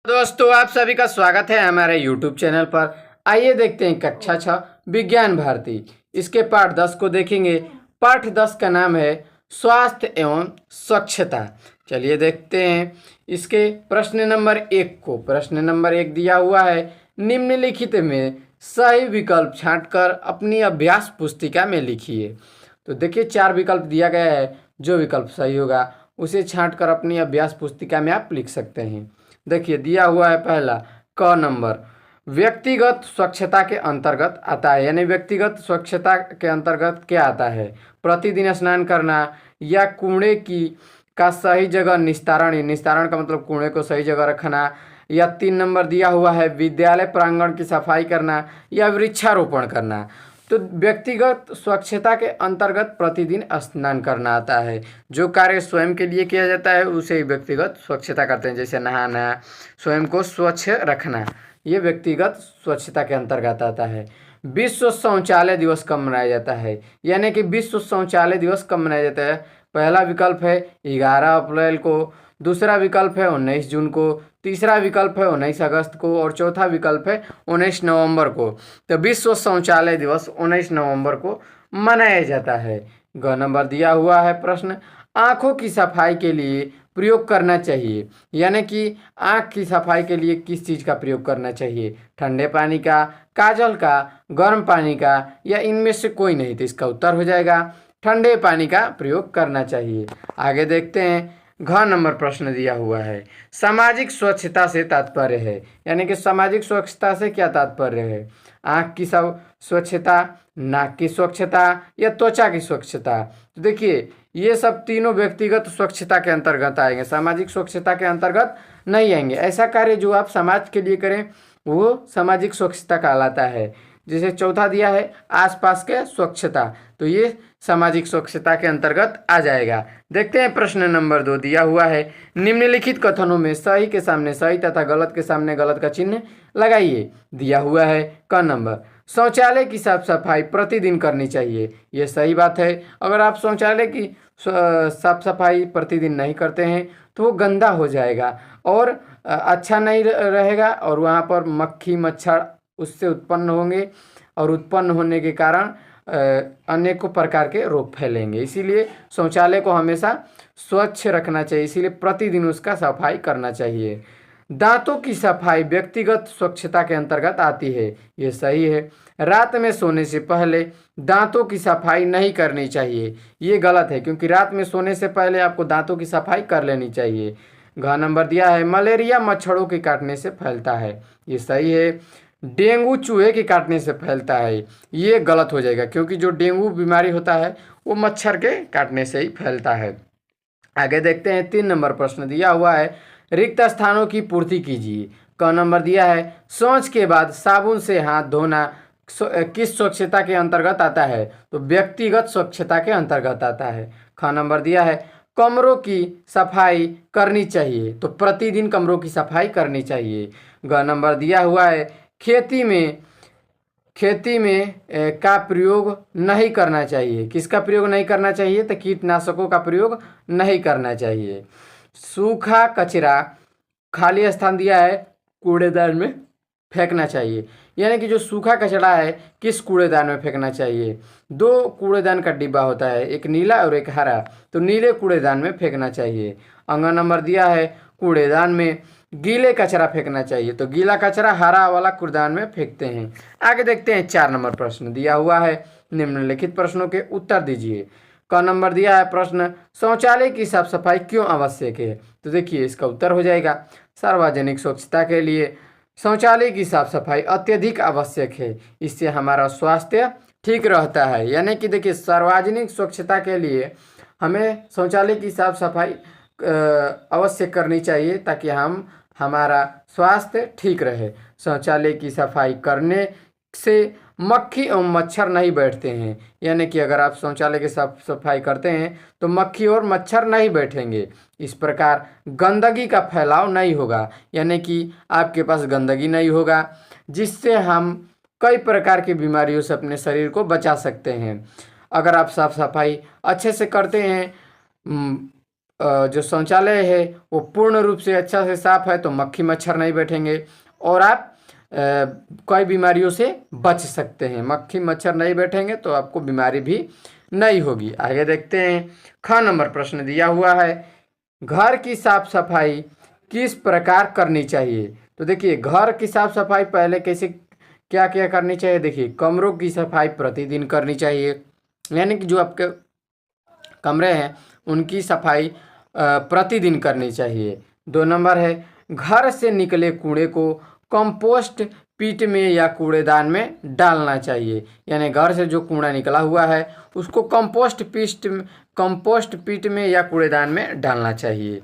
दोस्तों आप सभी का स्वागत है हमारे YouTube चैनल पर। आइए देखते हैं कक्षा 6 विज्ञान भारती। इसके पाठ 10 को देखेंगे। पाठ 10 का नाम है स्वास्थ्य एवं स्वच्छता। चलिए देखते हैं इसके प्रश्न नंबर 1 को। प्रश्न नंबर 1 दिया हुआ है, निम्नलिखित में सही विकल्प छांटकर अपनी अभ्यास पुस्तिका में लिखिए। तो देखिए 4 विकल्प दिया गया है, जो विकल्प सही होगा उसे छांटकर अपनी अभ्यास पुस्तिका में आप लिख सकते हैं। देखिए दिया हुआ है पहला क नंबर, व्यक्तिगत स्वच्छता के अंतर्गत आता है। यानी व्यक्तिगत स्वच्छता के अंतर्गत क्या आता है? प्रतिदिन स्नान करना या कूड़े की का सही जगह निस्तारण। निस्तारण का मतलब कूड़े को सही जगह रखना। या 3 नंबर दिया हुआ है, विद्यालय प्रांगण की सफाई करना या वृक्षारोपण करना। तो व्यक्तिगत स्वच्छता के अंतर्गत प्रतिदिन स्नान करना आता है। जो कार्य स्वयं के लिए किया जाता है उसे व्यक्तिगत स्वच्छता करते हैं, जैसे नहाना, स्वयं को स्वच्छ रखना, ये व्यक्तिगत स्वच्छता के अंतर्गत आता है। विश्व शौचालय दिवस कब मनाया जाता है? यानी कि विश्व शौचालय दिवस कब मनाया जाता है? पहला विकल्प है 11 अप्रैल को, दूसरा विकल्प है 19 जून को, तीसरा विकल्प है 19 अगस्त को और चौथा विकल्प है 19 नवंबर को। तो विश्व शौचालय दिवस 19 नवंबर को मनाया जाता है। ग नंबर दिया हुआ है प्रश्न, आँखों की सफाई के लिए प्रयोग करना चाहिए। यानी कि आँख की सफाई के लिए किस चीज़ का प्रयोग करना चाहिए? ठंडे पानी का, काजल का, गर्म पानी का या इनमें से कोई नहीं। तो इसका उत्तर हो जाएगा ठंडे पानी का प्रयोग करना चाहिए। आगे देखते हैं, घ नंबर प्रश्न दिया हुआ है, सामाजिक स्वच्छता से तात्पर्य है। यानी कि सामाजिक स्वच्छता से क्या तात्पर्य है? आँख की स्वच्छता, नाक की स्वच्छता या त्वचा की स्वच्छता। तो देखिए ये सब तीनों व्यक्तिगत स्वच्छता के अंतर्गत आएंगे, सामाजिक स्वच्छता के अंतर्गत नहीं आएंगे। ऐसा कार्य जो आप समाज के लिए करें वो सामाजिक स्वच्छता कहलाता है। जैसे चौथा दिया है आसपास के स्वच्छता, तो ये सामाजिक स्वच्छता के अंतर्गत आ जाएगा। देखते हैं प्रश्न नंबर 2 दिया हुआ है, निम्नलिखित कथनों में सही के सामने सही तथा गलत के सामने गलत का चिन्ह लगाइए। दिया हुआ है क नंबर, शौचालय की साफ सफाई प्रतिदिन करनी चाहिए। ये सही बात है। अगर आप शौचालय की साफ सफाई प्रतिदिन नहीं करते हैं तो वो गंदा हो जाएगा और अच्छा नहीं रहेगा और वहाँ पर मक्खी मच्छर उससे उत्पन्न होंगे और उत्पन्न होने के कारण अनेकों प्रकार के रोग फैलेंगे। इसीलिए शौचालय को हमेशा स्वच्छ रखना चाहिए, इसीलिए प्रतिदिन उसका सफाई करना चाहिए। दांतों की सफाई व्यक्तिगत स्वच्छता के अंतर्गत आती है। ये सही है। रात में सोने से पहले दांतों की सफाई नहीं करनी चाहिए। ये गलत है, क्योंकि रात में सोने से पहले आपको दांतों की सफाई कर लेनी चाहिए। घ नंबर दिया है, मलेरिया मच्छरों के काटने से फैलता है। ये सही है। डेंगू चूहे के काटने से फैलता है। ये गलत हो जाएगा, क्योंकि जो डेंगू बीमारी होता है वो मच्छर के काटने से ही फैलता है। आगे देखते हैं, 3 नंबर प्रश्न दिया हुआ है, रिक्त स्थानों की पूर्ति कीजिए। क नंबर दिया है, शौच के बाद साबुन से हाथ धोना किस स्वच्छता के अंतर्गत आता है? तो व्यक्तिगत स्वच्छता के अंतर्गत आता है। ख नंबर दिया है, कमरों की सफाई करनी चाहिए। तो प्रतिदिन कमरों की सफाई करनी चाहिए। ग नंबर दिया हुआ है, खेती में का प्रयोग नहीं करना चाहिए। किसका प्रयोग नहीं करना चाहिए? तो कीटनाशकों का प्रयोग नहीं करना चाहिए। सूखा कचरा खाली स्थान दिया है, कूड़ेदान में फेंकना चाहिए। यानी कि जो सूखा कचरा है किस कूड़ेदान में फेंकना चाहिए? 2 कूड़ेदान का डिब्बा होता है, एक नीला और एक हरा, तो नीले कूड़ेदान में फेंकना चाहिए। अंग नंबर दिया है, कूड़ेदान में गीले कचरा फेंकना चाहिए, तो गीला कचरा हरा वाला कूड़ेदान में फेंकते हैं। आगे देखते हैं, 4 नंबर प्रश्न दिया हुआ है, निम्नलिखित प्रश्नों के उत्तर दीजिए। क नंबर दिया है प्रश्न, शौचालय की साफ सफाई क्यों आवश्यक है? तो देखिए इसका उत्तर हो जाएगा, सार्वजनिक स्वच्छता के लिए शौचालय की साफ सफाई अत्यधिक आवश्यक है। इससे हमारा स्वास्थ्य ठीक रहता है। यानी कि देखिए सार्वजनिक स्वच्छता के लिए हमें शौचालय की साफ सफाई अवश्य करनी चाहिए, ताकि हमारा स्वास्थ्य ठीक रहे। शौचालय की सफाई करने से मक्खी एवं मच्छर नहीं बैठते हैं। यानी कि अगर आप शौचालय की साफ सफाई करते हैं तो मक्खी और मच्छर नहीं बैठेंगे। इस प्रकार गंदगी का फैलाव नहीं होगा, यानी कि आपके पास गंदगी नहीं होगा, जिससे हम कई प्रकार की बीमारियों से अपने शरीर को बचा सकते हैं। अगर आप साफ सफाई अच्छे से करते हैं, जो शौचालय है वो पूर्ण रूप से अच्छा से साफ है तो मक्खी मच्छर नहीं बैठेंगे और आप कई बीमारियों से बच सकते हैं। मक्खी मच्छर नहीं बैठेंगे तो आपको बीमारी भी नहीं होगी। आगे देखते हैं। ख नंबर प्रश्न दिया हुआ है, घर की साफ सफाई किस प्रकार करनी चाहिए। तो देखिए, घर की साफ सफाई पहले कैसे क्या क्या करनी चाहिए। देखिए, कमरों की सफाई प्रतिदिन करनी चाहिए, यानी कि जो आपके कमरे हैं उनकी सफाई प्रतिदिन करनी चाहिए। 2 नंबर है, घर से निकले कूड़े को कंपोस्ट पीट में या कूड़ेदान में डालना चाहिए, यानी घर से जो कूड़ा निकला हुआ है उसको कंपोस्ट पीट में या कूड़ेदान में डालना चाहिए।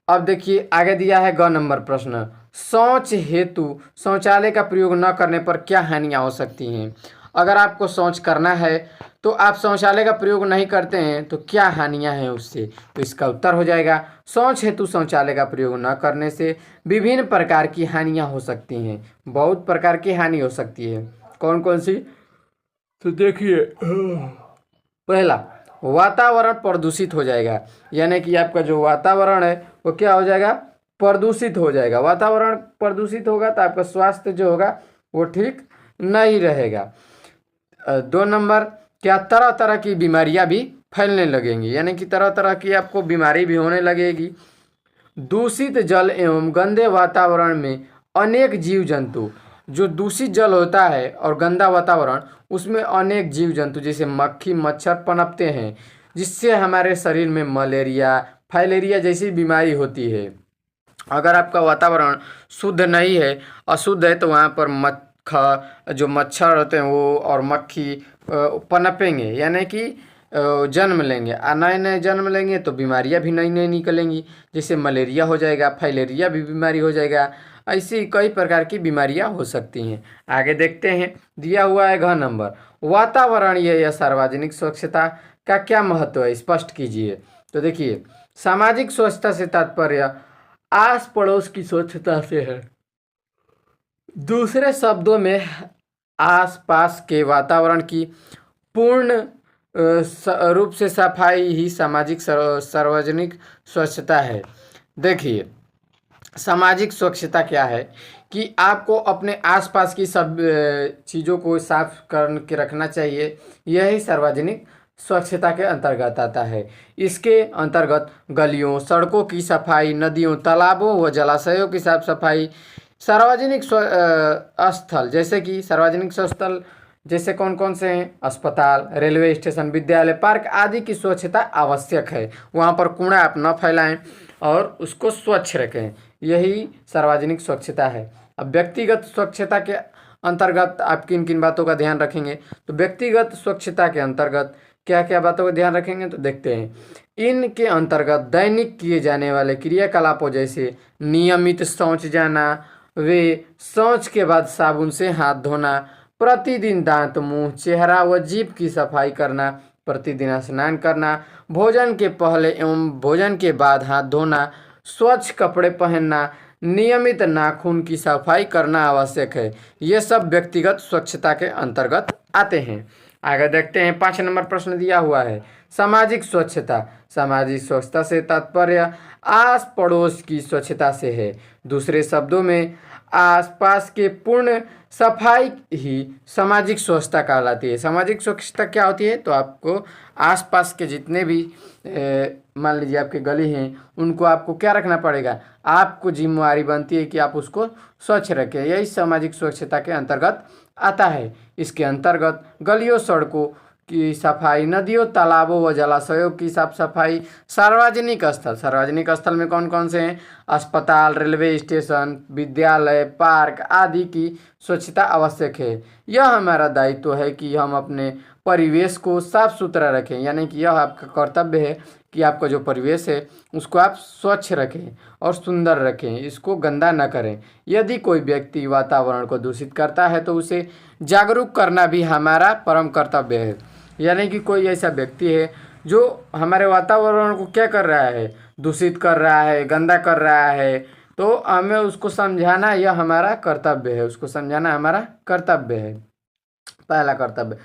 अब देखिए आगे दिया है ग नंबर प्रश्न, शौच हेतु शौचालय का प्रयोग न करने पर क्या हानियां हो सकती हैं। अगर आपको शौच करना है तो आप शौचालय का प्रयोग नहीं करते हैं तो क्या हानियां हैं उससे। तो इसका उत्तर हो जाएगा, शौच हेतु शौचालय का प्रयोग न करने से विभिन्न प्रकार की हानियां हो सकती हैं। बहुत प्रकार की हानि हो सकती है। कौन कौन सी, तो देखिए, पहला, वातावरण प्रदूषित हो जाएगा, यानी कि आपका जो वातावरण है वो क्या हो जाएगा, प्रदूषित हो जाएगा। वातावरण प्रदूषित होगा तो आपका स्वास्थ्य जो होगा वो ठीक नहीं रहेगा। 2 नंबर, क्या तरह तरह की बीमारियां भी फैलने लगेंगी, यानी कि तरह तरह की आपको बीमारी भी होने लगेगी। दूषित जल एवं गंदे वातावरण में अनेक जीव जंतु, जो दूषित जल होता है और गंदा वातावरण उसमें अनेक जीव जंतु जैसे मक्खी मच्छर पनपते हैं, जिससे हमारे शरीर में मलेरिया फाइलेरिया जैसी बीमारी होती है। अगर आपका वातावरण शुद्ध नहीं है, अशुद्ध है, तो वहाँ पर जो मच्छर होते हैं वो और मक्खी पनपेंगे, यानी कि जन्म लेंगे। नए नए जन्म लेंगे तो बीमारियां भी नई नई निकलेंगी, जैसे मलेरिया हो जाएगा, फाइलेरिया भी बीमारी हो जाएगा। ऐसी कई प्रकार की बीमारियां हो सकती हैं। आगे देखते हैं। दिया हुआ है घ नंबर, वातावरणीय या सार्वजनिक स्वच्छता का क्या महत्व है, स्पष्ट कीजिए। तो देखिए, सामाजिक स्वच्छता से तात्पर्य आस पड़ोस की स्वच्छता से है। दूसरे शब्दों में आसपास के वातावरण की पूर्ण रूप से सफाई ही सामाजिक सार्वजनिक स्वच्छता है। देखिए, सामाजिक स्वच्छता क्या है कि आपको अपने आसपास की सब चीज़ों को साफ करके रखना चाहिए। यही सार्वजनिक स्वच्छता के अंतर्गत आता है। इसके अंतर्गत गलियों सड़कों की सफाई, नदियों तालाबों व जलाशयों की साफ सफाई, सार्वजनिक स्थल जैसे कि सार्वजनिक स्थल जैसे कौन कौन से हैं, अस्पताल, रेलवे स्टेशन, विद्यालय, पार्क आदि की स्वच्छता आवश्यक है। वहाँ पर कूड़ा आप न फैलाएं और उसको स्वच्छ रखें, यही सार्वजनिक स्वच्छता है। अब व्यक्तिगत स्वच्छता के अंतर्गत आप किन किन बातों का ध्यान रखेंगे। तो व्यक्तिगत स्वच्छता के अंतर्गत क्या क्या बातों का ध्यान रखेंगे, तो देखते हैं। इनके अंतर्गत दैनिक किए जाने वाले क्रियाकलापों जैसे नियमित शौच जाना, वे शौच के बाद साबुन से हाथ धोना, प्रतिदिन दांत मुंह चेहरा व जीभ की सफाई करना, प्रतिदिन स्नान करना, भोजन के पहले एवं भोजन के बाद हाथ धोना, स्वच्छ कपड़े पहनना, नियमित नाखून की सफाई करना आवश्यक है। ये सब व्यक्तिगत स्वच्छता के अंतर्गत आते हैं। आगे देखते हैं। 5 नंबर प्रश्न दिया हुआ है, सामाजिक स्वच्छता। सामाजिक स्वच्छता से तात्पर्य आस पड़ोस की स्वच्छता से है। दूसरे शब्दों में आसपास के पूर्ण सफाई ही सामाजिक स्वच्छता कहलाती है। सामाजिक स्वच्छता क्या होती है, तो आपको आसपास के जितने भी मान लीजिए आपके गली हैं उनको आपको क्या रखना पड़ेगा, आपको जिम्मेवारी बनती है कि आप उसको स्वच्छ रखें। यही सामाजिक स्वच्छता के अंतर्गत आता है। इसके अंतर्गत गलियों सड़कों की सफाई, नदियों तालाबों व जलाशयों की साफ सफाई, सार्वजनिक स्थल में कौन कौन से हैं, अस्पताल, रेलवे स्टेशन, विद्यालय, पार्क आदि की स्वच्छता आवश्यक है। यह हमारा दायित्व है कि हम अपने परिवेश को साफ सुथरा रखें, यानी कि यह आपका कर्तव्य है कि आपका जो परिवेश है उसको आप स्वच्छ रखें और सुंदर रखें, इसको गंदा न करें। यदि कोई व्यक्ति वातावरण को दूषित करता है तो उसे जागरूक करना भी हमारा परम कर्तव्य है। यानी कि कोई ऐसा व्यक्ति है जो हमारे वातावरण को क्या कर रहा है, दूषित कर रहा है, गंदा कर रहा है, तो हमें उसको समझाना यह हमारा कर्तव्य है। उसको समझाना हमारा कर्तव्य है, पहला कर्तव्य।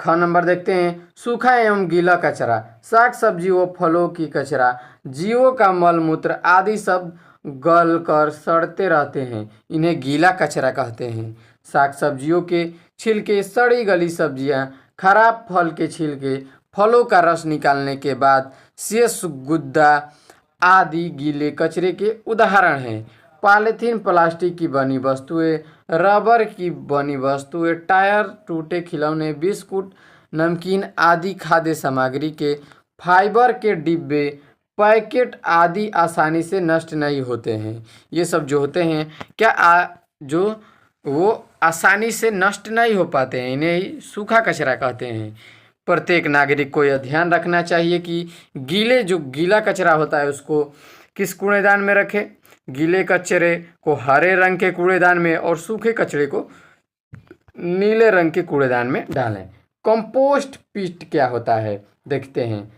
ख नंबर देखते हैं, सूखा एवं गीला कचरा, साग सब्जी व फलों की कचरा, जीवों का मल मूत्र आदि सब गल कर सड़ते रहते हैं, इन्हें गीला कचरा कहते हैं। साग सब्जियों के छिलके, सड़ी गली सब्जियां, खराब फल के छिलके, फलों का रस निकालने के बाद शेष गुद्दा आदि गीले कचरे के उदाहरण हैं। पॉलीथीन, प्लास्टिक की बनी वस्तुएं, रबर की बनी वस्तुएं, टायर, टूटे खिलौने, बिस्कुट, नमकीन आदि खाद्य सामग्री के फाइबर के डिब्बे, पैकेट आदि आसानी से नष्ट नहीं होते हैं। ये सब जो होते हैं जो वो आसानी से नष्ट नहीं हो पाते हैं, इन्हें ही सूखा कचरा कहते हैं। प्रत्येक नागरिक को यह ध्यान रखना चाहिए कि गीला कचरा होता है उसको किस कूड़ेदान में रखें। गीले कचरे को हरे रंग के कूड़ेदान में और सूखे कचरे को नीले रंग के कूड़ेदान में डालें। कंपोस्ट पिट क्या होता है देखते हैं।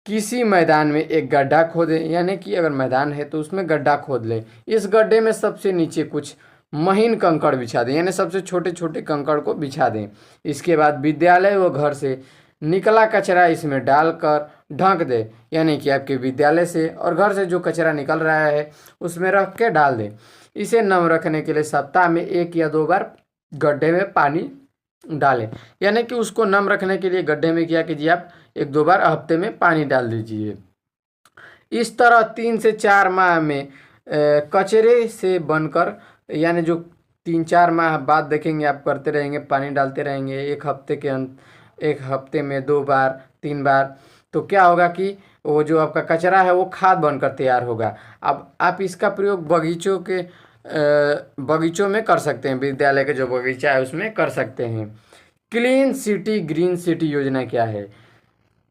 किसी मैदान में एक गड्ढा खोदें, यानी कि अगर मैदान है तो उसमें गड्ढा खोद लें। इस गड्ढे में सबसे नीचे कुछ महीन कंकड़ बिछा दें, यानी सबसे छोटे छोटे कंकड़ को बिछा दें। इसके बाद विद्यालय व घर से निकला कचरा इसमें डालकर ढक दे, यानी कि आपके विद्यालय से और घर से जो कचरा निकल रहा है उसमें रख के डाल दें। इसे नम रखने के लिए सप्ताह में 1 या 2 बार गड्ढे में पानी डालें, यानी कि उसको नम रखने के लिए गड्ढे में क्या कीजिए आप 1-2 बार हफ्ते में पानी डाल दीजिए। इस तरह 3 से 4 माह में कचरे से बनकर, यानी जो 3-4 माह बाद देखेंगे आप करते रहेंगे, पानी डालते रहेंगे एक हफ्ते में 2 बार 3 बार, तो क्या होगा कि वो जो आपका कचरा है वो खाद बनकर तैयार होगा। अब आप इसका प्रयोग बगीचों में कर सकते हैं, विद्यालय के जो बगीचा है उसमें कर सकते हैं। क्लीन सिटी ग्रीन सिटी योजना क्या है?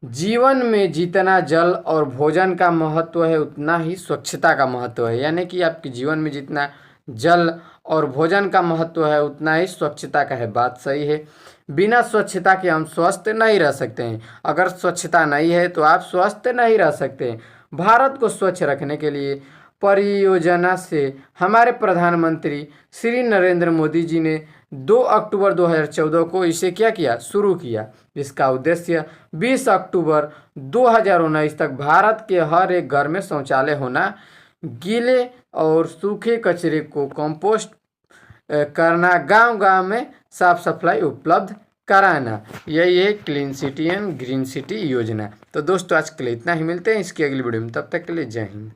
जीवन में जितना जल और भोजन का महत्व है उतना ही स्वच्छता का महत्व है, यानी कि आपके जीवन में जितना जल और भोजन का महत्व है उतना ही स्वच्छता का है। बात सही है। बिना स्वच्छता के हम स्वस्थ नहीं रह सकते हैं। अगर स्वच्छता नहीं है तो आप स्वस्थ नहीं रह सकते। भारत को स्वच्छ रखने के लिए परियोजना से हमारे प्रधानमंत्री श्री नरेंद्र मोदी जी ने 2 अक्टूबर 2014 को इसे क्या किया, शुरू किया। इसका उद्देश्य 20 अक्टूबर 2019 तक भारत के हर एक घर में शौचालय होना, गीले और सूखे कचरे को कंपोस्ट करना, गांव-गांव में साफ सफाई उपलब्ध कराना, यही है clean city and green city योजना। तो दोस्तों आज के लिए इतना ही, मिलते हैं इसकी अगली वीडियो में, तब तक के लिए जय हिंद।